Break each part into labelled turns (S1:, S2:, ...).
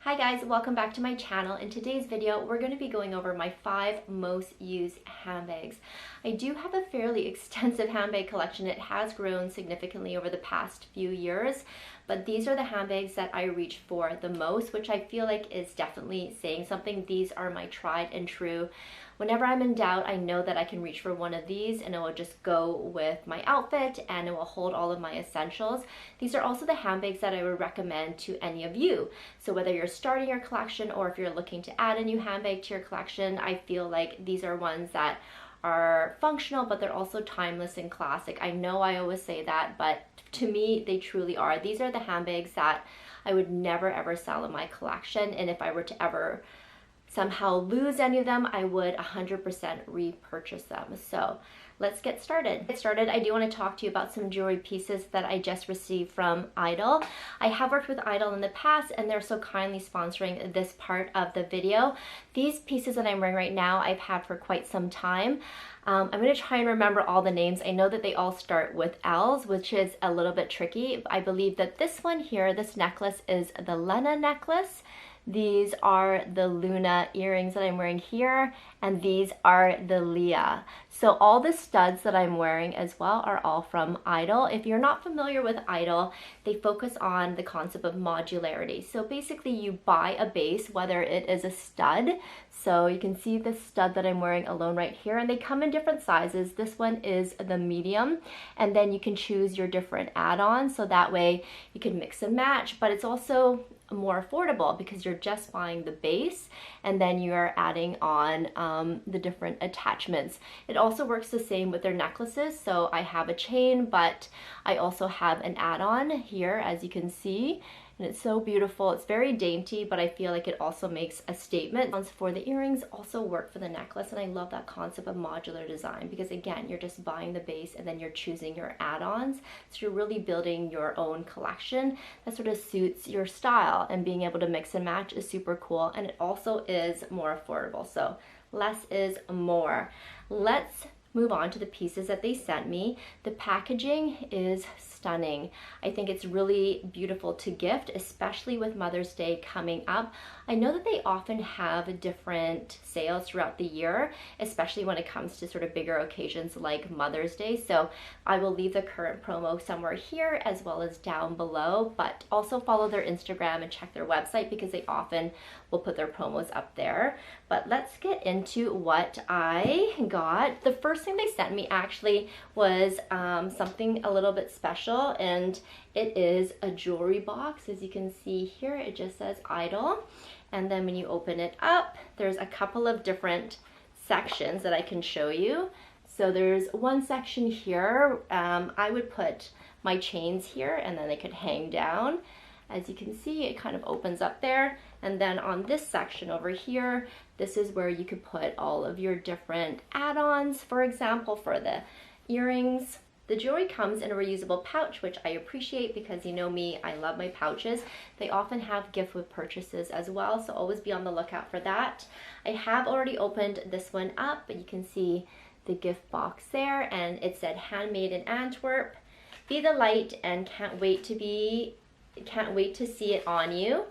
S1: Hi guys, welcome back to my channel. In today's video, we're going to be going over my 5 most used handbags. I do have a fairly extensive handbag collection. It has grown significantly over the past few years, but these are the handbags that I reach for the most, which I feel like is definitely saying something. These are my tried and true. Whenever I'm in doubt, I know that I can reach for one of these and it will just go with my outfit and it will hold all of my essentials. These are also the handbags that I would recommend to any of you. So whether you're starting your collection or if you're looking to add a new handbag to your collection, I feel like these are ones that are functional, but they're also timeless and classic. I know I always say that, but to me, they truly are. These are the handbags that I would never ever sell in my collection, and if I were to ever somehow lose any of them, I would 100% repurchase them. So let's get started. I do want to talk to you about some jewelry pieces that I just received from IDYL. I have worked with IDYL in the past and they're so kindly sponsoring this part of the video. These pieces that I'm wearing right now, I've had for quite some time. I'm going to try and remember all the names. I know that they all start with L's, which is a little bit tricky. I believe that this one here, this necklace, is the Lena necklace. These are the Luna earrings that I'm wearing here, and these are the Leah. So all the studs that I'm wearing as well are all from IDYL. If you're not familiar with IDYL, they focus on the concept of modularity. So basically you buy a base, whether it is a stud. So you can see the stud that I'm wearing alone right here, and they come in different sizes. This one is the medium, and then you can choose your different add-ons, so that way you can mix and match, but it's also more affordable because you're just buying the base and then you're adding on the different attachments. It also works the same with their necklaces. So I have a chain, but I also have an add-on here, as you can see. And it's so beautiful. It's very dainty, but I feel like it also makes a statement. For the earrings also work for the necklace, and I love that concept of modular design because again, you're just buying the base and then you're choosing your add-ons. So you're really building your own collection that sort of suits your style, and being able to mix and match is super cool, and it also is more affordable. So less is more. Let's move on to the pieces that they sent me. The packaging is stunning. I think it's really beautiful to gift, especially with Mother's Day coming up. I know that they often have different sales throughout the year, especially when it comes to sort of bigger occasions like Mother's Day. So I will leave the current promo somewhere here as well as down below, but also follow their Instagram and check their website because they often will put their promos up there. But let's get into what I got. The first thing they sent me actually was something a little bit special, and it is a jewelry box. As you can see here, it just says IDYL. And then when you open it up, there's a couple of different sections that I can show you. So there's one section here. I would put my chains here and then they could hang down. As you can see, it kind of opens up there. And then on this section over here, this is where you could put all of your different add-ons. For example, for the earrings, the jewelry comes in a reusable pouch, which I appreciate because you know me, I love my pouches. They often have gift with purchases as well, so always be on the lookout for that. I have already opened this one up, but you can see the gift box there, and it said handmade in Antwerp. Be the light and can't wait to see it on you.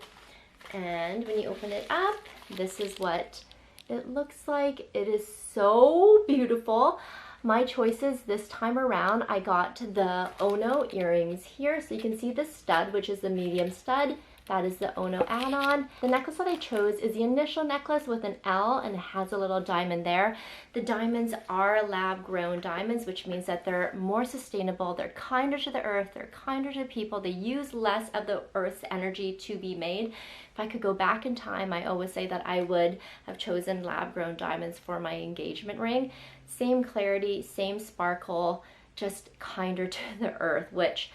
S1: And when you open it up, this is what it looks like. It is so beautiful. My choices this time around, I got the Ono earrings here. So you can see the stud, which is the medium stud. That is the Ono add-on. The necklace that I chose is the initial necklace with an L, and it has a little diamond there. The diamonds are lab-grown diamonds, which means that they're more sustainable, they're kinder to the earth, they're kinder to people, they use less of the earth's energy to be made. If I could go back in time, I always say that I would have chosen lab-grown diamonds for my engagement ring. Same clarity, same sparkle, just kinder to the earth, which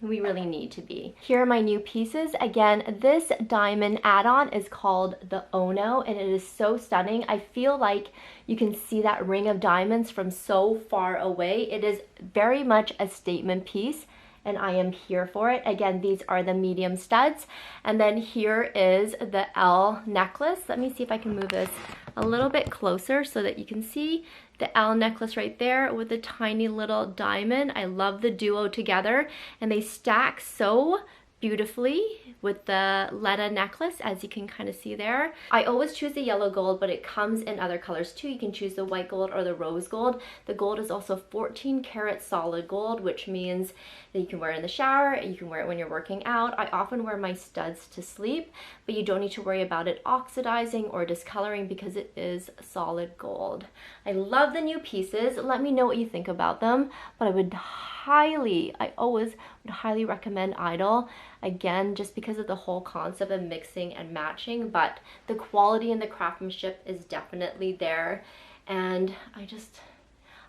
S1: we really need to be. Here are my new pieces. Again, this diamond add-on is called the Ono, and it is so stunning. I feel like you can see that ring of diamonds from so far away. It is very much a statement piece, and I am here for it. Again, these are the medium studs. And then here is the L necklace. Let me see if I can move this a little bit closer so that you can see the L necklace right there with a tiny little diamond. I love the duo together, and they stack so beautifully with the Letta necklace, as you can kind of see there. I always choose the yellow gold, but it comes in other colors too. You can choose the white gold or the rose gold. The gold is also 14 karat solid gold, which means that you can wear it in the shower, you can wear it when you're working out. I often wear my studs to sleep, but you don't need to worry about it oxidizing or discoloring because it is solid gold. I love the new pieces. Let me know what you think about them, but I always would highly recommend IDYL. Again, just because of the whole concept of mixing and matching, but the quality and the craftsmanship is definitely there, and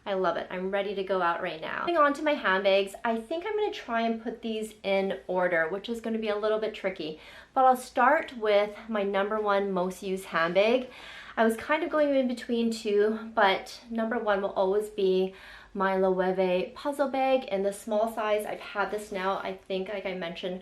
S1: I love it. I'm ready to go out right now. Moving on to my handbags, I think I'm going to try and put these in order, which is going to be a little bit tricky, but I'll start with my #1 most used handbag. I was kind of going in between two, but #1 will always be my Loewe puzzle bag in the small size. I've had this now, I think, like I mentioned,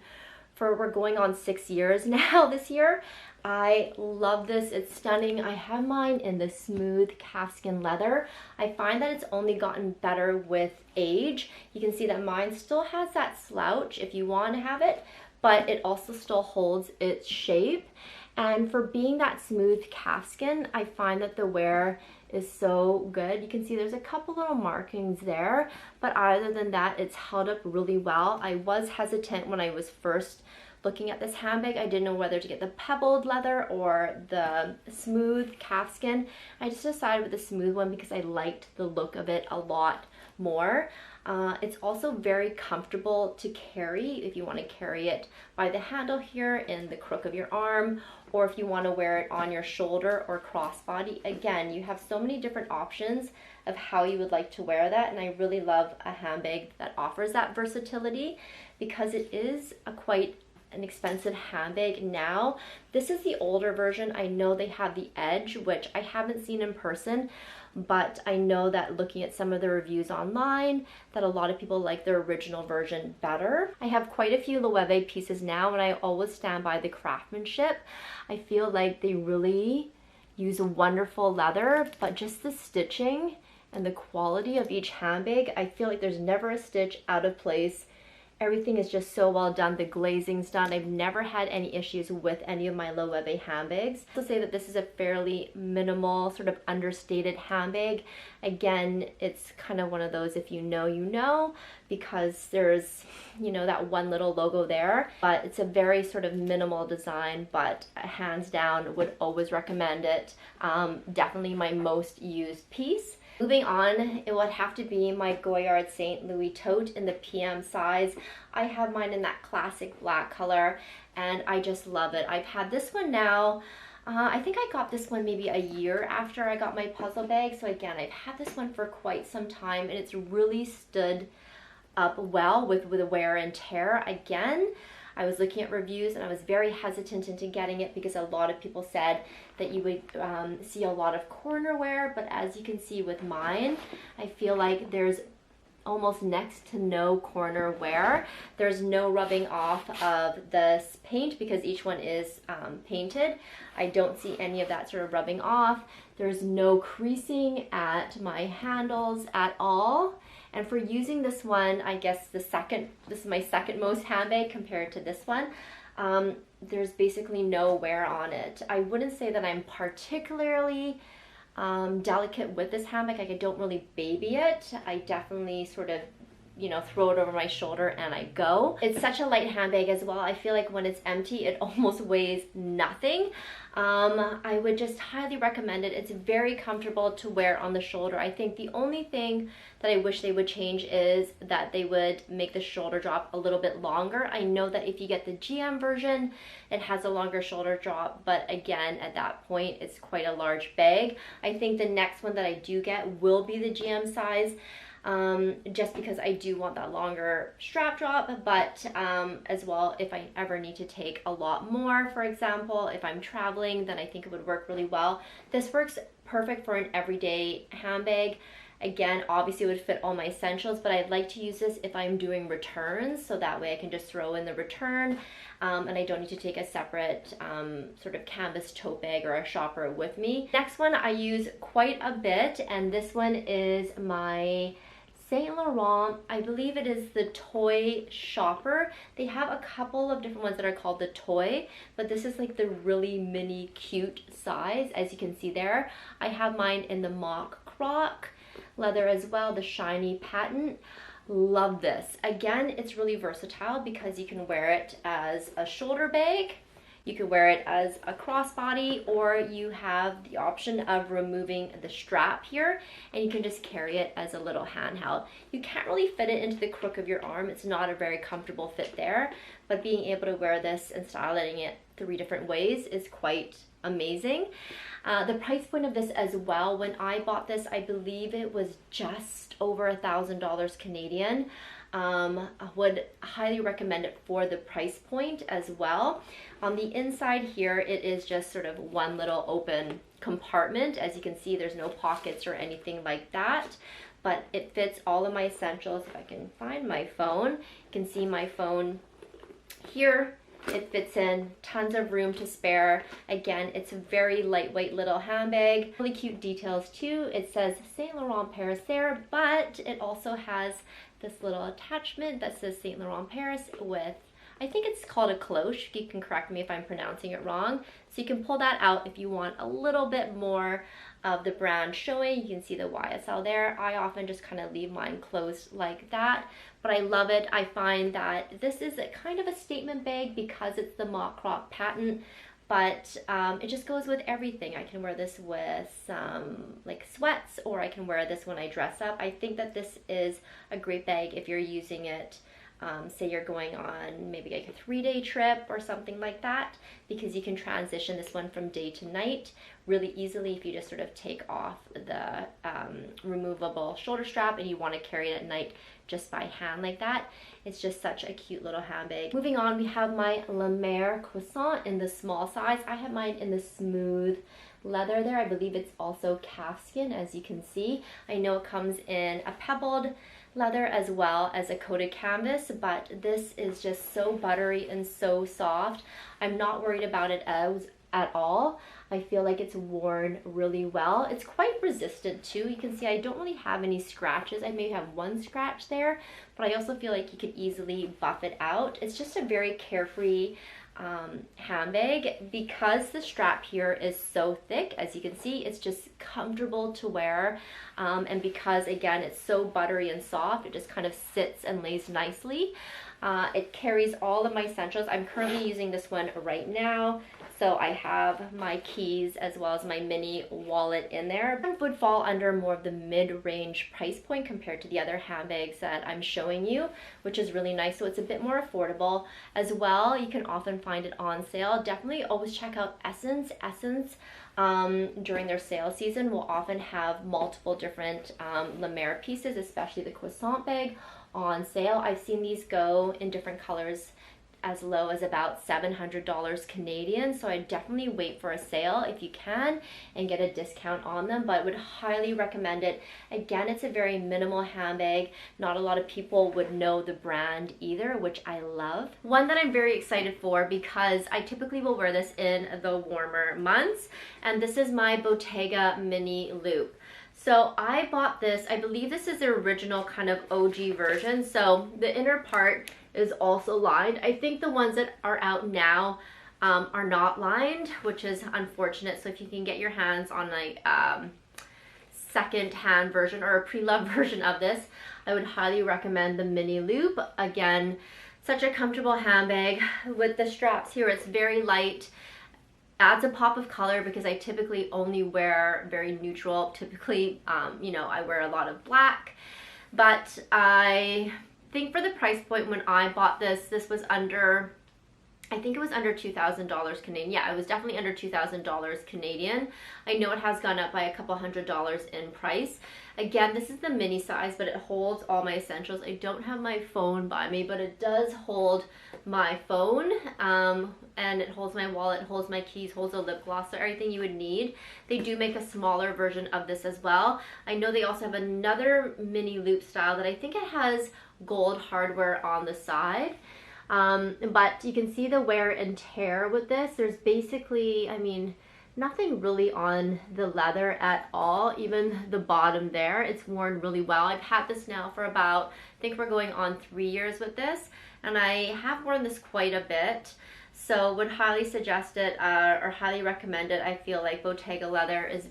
S1: we're going on 6 years now this year. I love this. It's stunning. I have mine in the smooth calfskin leather. I find that it's only gotten better with age. You can see that mine still has that slouch if you want to have it, but it also still holds its shape. And for being that smooth calfskin, I find that the wear is so good. You can see there's a couple little markings there, but other than that, it's held up really well. I was hesitant when I was first looking at this handbag. I didn't know whether to get the pebbled leather or the smooth calfskin. I just decided with the smooth one because I liked the look of it a lot more. It's also very comfortable to carry if you want to carry it by the handle here in the crook of your arm, or if you want to wear it on your shoulder or crossbody. Again, you have so many different options of how you would like to wear that, and I really love a handbag that offers that versatility because it is quite an expensive handbag now. This is the older version. I know they have the Edge, which I haven't seen in person, but I know that looking at some of the reviews online that a lot of people like the original version better. I have quite a few Loewe pieces now, and I always stand by the craftsmanship. I feel like they really use wonderful leather, but just the stitching and the quality of each handbag, I feel like there's never a stitch out of place. Everything is just so well done. The glazing's done. I've never had any issues with any of my Loewe handbags. I'll say that this is a fairly minimal, sort of understated handbag. Again, it's kind of one of those, if you know, you know, because there's, you know, that one little logo there, but it's a very sort of minimal design, but hands down would always recommend it. Definitely my most used piece. Moving on, it would have to be my Goyard St. Louis tote in the PM size. I have mine in that classic black color, and I just love it. I've had this one now, I think I got this one maybe a year after I got my puzzle bag. So again, I've had this one for quite some time, and it's really stood up well with the wear and tear. Again, I was looking at reviews and I was very hesitant into getting it because a lot of people said that you would see a lot of corner wear, but as you can see with mine, I feel like there's almost next to no corner wear. There's no rubbing off of this paint because each one is painted. I don't see any of that sort of rubbing off. There's no creasing at my handles at all. And for using this one, I guess this is my second most handbag compared to this one. There's basically no wear on it. I wouldn't say that I'm particularly delicate with this handbag. Like, I don't really baby it. I definitely sort of, you know, throw it over my shoulder and I go. It's such a light handbag as well. I feel like when it's empty, it almost weighs nothing. I would just highly recommend it. It's very comfortable to wear on the shoulder. I think the only thing that I wish they would change is that they would make the shoulder drop a little bit longer. I know that if you get the GM version, it has a longer shoulder drop, but again, at that point, it's quite a large bag. I think the next one that I do get will be the GM size. Just because I do want that longer strap drop, but as well, if I ever need to take a lot more, for example, if I'm traveling, then I think it would work really well. This works perfect for an everyday handbag. Again, obviously it would fit all my essentials, but I'd like to use this if I'm doing returns, so that way I can just throw in the return, and I don't need to take a separate sort of canvas tote bag or a shopper with me. Next one I use quite a bit, and this one is my Saint Laurent, I believe it is the Toy Shopper. They have a couple of different ones that are called the Toy, but this is like the really mini cute size, as you can see there. I have mine in the mock croc leather as well, the shiny patent. Love this. Again, it's really versatile because you can wear it as a shoulder bag, you can wear it as a crossbody, or you have the option of removing the strap here and you can just carry it as a little handheld. You can't really fit it into the crook of your arm. It's not a very comfortable fit there, but being able to wear this and styling it 3 different ways is quite amazing. The price point of this as well, when I bought this, I believe it was just over $1,000 Canadian. I would highly recommend it for the price point as well. On the inside here, it is just sort of one little open compartment. As you can see, there's no pockets or anything like that, but it fits all of my essentials. If I can find my phone, you can see my phone here. It fits in, tons of room to spare. Again, it's a very lightweight little handbag. Really cute details too. It says Saint Laurent Paris there, but it also has this little attachment that says Saint Laurent Paris with, I think it's called a cloche. You can correct me if I'm pronouncing it wrong. So you can pull that out if you want a little bit more of the brand showing. You can see the YSL there. I often just kind of leave mine closed like that, but I love it. I find that this is a kind of a statement bag because it's the mock croc patent, but it just goes with everything. I can wear this with like sweats, or I can wear this when I dress up. I think that this is a great bag if you're using it, say you're going on maybe like a 3-day trip or something like that, because you can transition this one from day to night really easily if you just sort of take off the removable shoulder strap and you want to carry it at night just by hand like that. It's just such a cute little handbag. Moving on, we have my La Mer Croissant in the small size. I have mine in the smooth leather there. I believe it's also calfskin, as you can see. I know it comes in a pebbled leather as well as a coated canvas, but this is just so buttery and so soft. I'm not worried about it at all. I feel like it's worn really well. It's quite resistant too. You can see I don't really have any scratches. I may have one scratch there, but I also feel like you could easily buff it out. It's just a very carefree handbag. Because the strap here is so thick, as you can see, it's just comfortable to wear, and because again it's so buttery and soft, it just kind of sits and lays nicely. It carries all of my essentials. I'm currently using this one right now. So I have my keys as well as my mini wallet in there. It would fall under more of the mid-range price point compared to the other handbags that I'm showing you, which is really nice. So it's a bit more affordable as well. You can often find it on sale. Definitely always check out Essence. Essence during their sale season will often have multiple different La Mer pieces, especially the croissant bag, on sale. I've seen these go in different colors as low as about $700 Canadian. So I definitely wait for a sale if you can and get a discount on them, but would highly recommend it. Again, it's a very minimal handbag. Not a lot of people would know the brand either, which I love. One that I'm very excited for because I typically will wear this in the warmer months, and this is my Bottega Mini Loop. So I bought this, I believe this is the original kind of OG version. So the inner part is also lined. I think the ones that are out now are not lined, which is unfortunate. So if you can get your hands on like second-hand version or a pre-loved version of this, I would highly recommend the Mini Loop. Again, such a comfortable handbag with the straps here. It's very light. Adds a pop of color because I typically only wear very neutral. Typically, you know, I wear a lot of black, but I think for the price point when I bought this, this was under, I think it was under $2,000 Canadian. Yeah, it was definitely under $2,000 Canadian. I know it has gone up by a couple $100 in price. Again, this is the mini size, but it holds all my essentials. I don't have my phone by me, but it does hold my phone, and it holds my wallet, it holds my keys, holds a lip gloss, so everything you would need. They do make a smaller version of this as well. I know they also have another Mini Loop style that I think it has gold hardware on the side. But you can see the wear and tear with this. There's basically, I mean, Nothing really on the leather at all, even the bottom there. It's worn really well. I've had this now for about, I think we're going on 3 years with this, and I have worn this quite a bit. So would highly suggest it or highly recommend it. I feel like Bottega leather is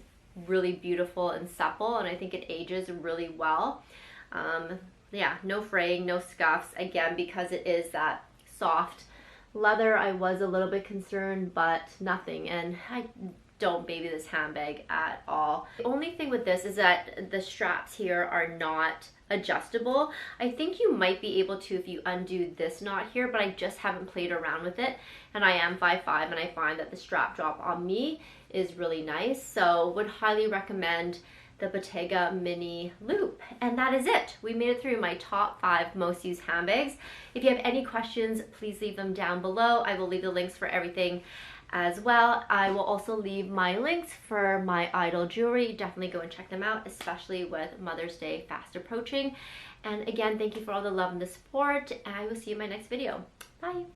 S1: really beautiful and supple, and I think it ages really well. Yeah, no fraying, no scuffs, again, because it is that soft leather. I was a little bit concerned, but nothing, and I don't baby this handbag at all. The only thing with this is that the straps here are not adjustable. I think you might be able to if you undo this knot here, but I just haven't played around with it, and I am 5'5", and I find that the strap drop on me is really nice, so would highly recommend the Bottega Mini Loop. And that is it. We made it through my top 5 most used handbags. If you have any questions, please leave them down below. I will leave the links for everything as well. I will also leave my links for my IDYL jewelry. Definitely go and check them out, especially with Mother's Day fast approaching. And again, thank you for all the love and the support, and I will see you in my next video. Bye.